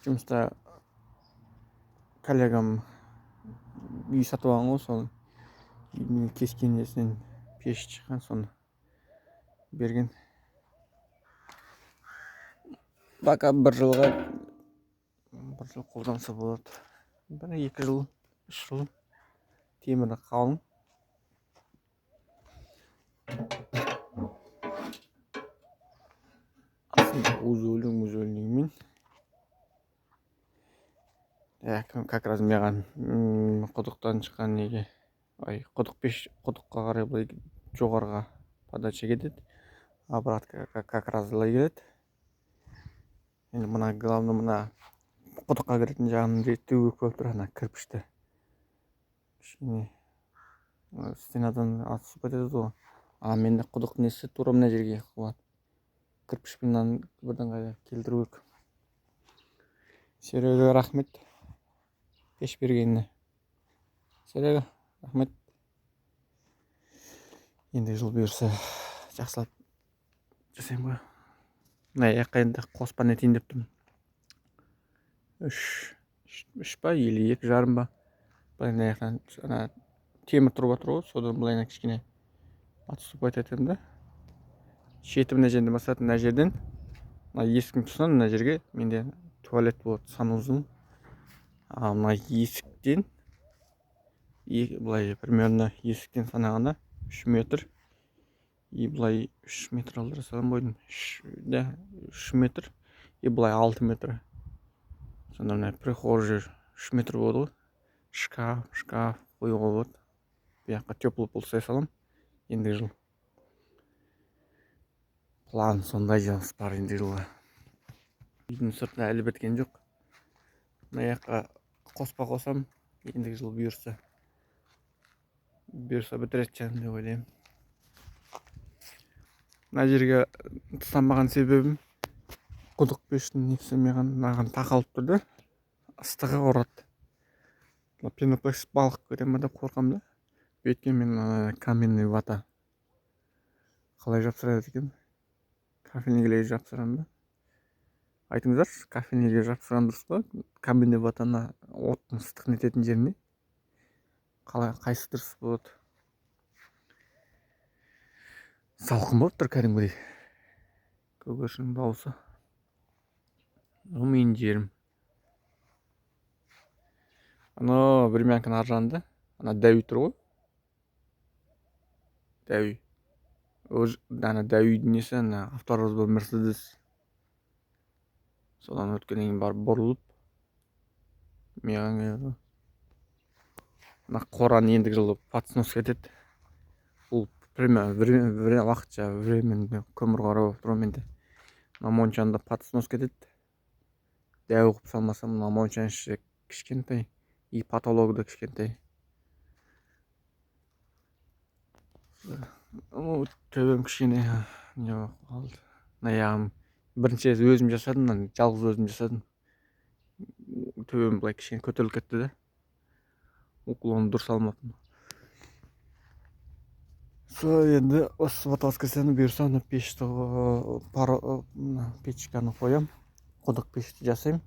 жұмыста коллегам үй сатып алған ғой, сол үйдің кескен несінен пеш шыққан, соны берген. Пока бір жыл қолданса болады. 1-2 жыл, 3 жыл. Темірі қалың. Астында музольнигімен. Как раз маған құдықтан шыққан неге, құдыққа қарай былай жоғарға подача кетеді, обратка как раз былай келеді. Енді мына главный мына құдыққа кіретін жағын реттеу керек болып тұр, ана кірпішті. Кішкене стенадан асып кетеді ғой. Менде құдық несі тура мына жерге қылады. Кірпішпен бірден қайда келтіру керек. Серега, рахмет. Пеш бергеніне. Серега, рахмет. Енді жыл бұйырса жақсылап жасаймын ғой. Мына жаққа енді қоспан етейін деп тұрмын. 3 па или 2,5 ба. Былайына жақтан темір тұрып жатыр ғой, содан былайына кішкене отступать етемін да. Шеті мына жерден бастады, мына жерден. Мына есіктің тұсынан мына жерге менде туалет болады, санузел. Мына есіктен былай примерно есіктен санағанда 3 метр. И былай 3 метр алдырсам бойдым. 3 метр. И былай 6 метр. Сонда мына прихожий 3 метр болады ғой. Шкаф қоюға болады. Бұяққа теплый пол сай салам. Енді жыл. План сондай жұмыс бар енді жылға. Үйдің сыртына әлі біткен жоқ. Мына жаққа қоспа қосам. Енді жыл бұйырса бітіреді жаным деп ойлаймын. Мына жерге тастамаған себебім құдық пештің несі маған тақалып тұрды. Ыстығы ұрады. Пеноплекс балық көремін деп қорқам да. Өйткені мен каменный вата қалай жапсырады екен? Кафельныйге жапсырам ба? Айтыңыздаршы, кафельныйге жапсырам дұрыс па? Каменный ватаны оттың ыстық нететін жеріне қайсы дұрыс болады? Салқын болып тұр кәдімгідей. Көгершін дауысы. Менің жерім. Времянканың ар жағында дәуі тұр ғой. Дәуі. Дәуідің несі авторазбор Мерседес. Содан өткеннен кейін барып бұрылып. Маған қораны ендігі жылы подснос кетеді. Бұл уақытша временный көмір қара болып тұр менде. Моншанда подснос кетеді. Дәу қып салмасам, моншаның іші кішкентай. И патологы да кішкентай. Төбем кішкене не қалды. Аяғым бірінші өзім жасадым, жалғыз өзім жасадым. Төбем былай кішкене көтеріліп кетті да. Уклон дұрыс алмаппын. Енді осы воскресенье бұйырса печканы қоям. Құдық пешті жасаймын.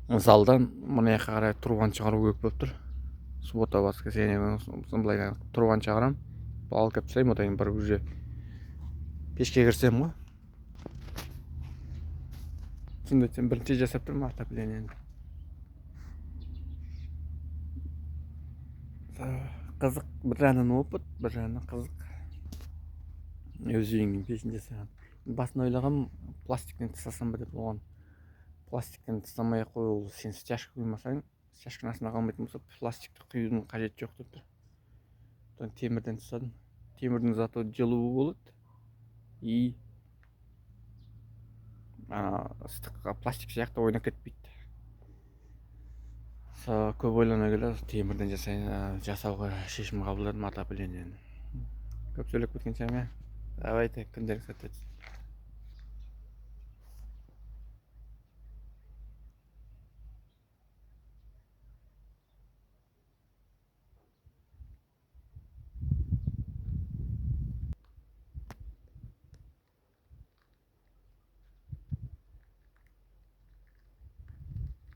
Залдан мына жаққа қарай тұрған шығару керек болып тұр. Суббота воскресенье былай тұрған шығарам. Бал кеп тастаймын, одан кейін барып уже пешке кірсем ғой. Сонда сен бірінші жасап тұрмын отоплениені. Қызық, бір жағынан опыт, бір жағынан қызық. Өз үйіңнің пешін жасаған. Басын ойлағам, пластиктен тастасам ба деп оған. Пластиктен тастамай ақ қой, ол сен стяжка құймасаң, стяжканың астына қалмайтын болса, пластикті құюдың қажеті жоқ деп тұр. Темірден тастадым. Темірдің зато жылуы болады. И ыстыққа пластик сияқты ойнап кетпейді. Көп ойлана келе темірден жасауға шешім қабылдадым отоплениені. Көп сөйлеп кеткен шығармын. Давайте күндеріңіз сәтті өтсін.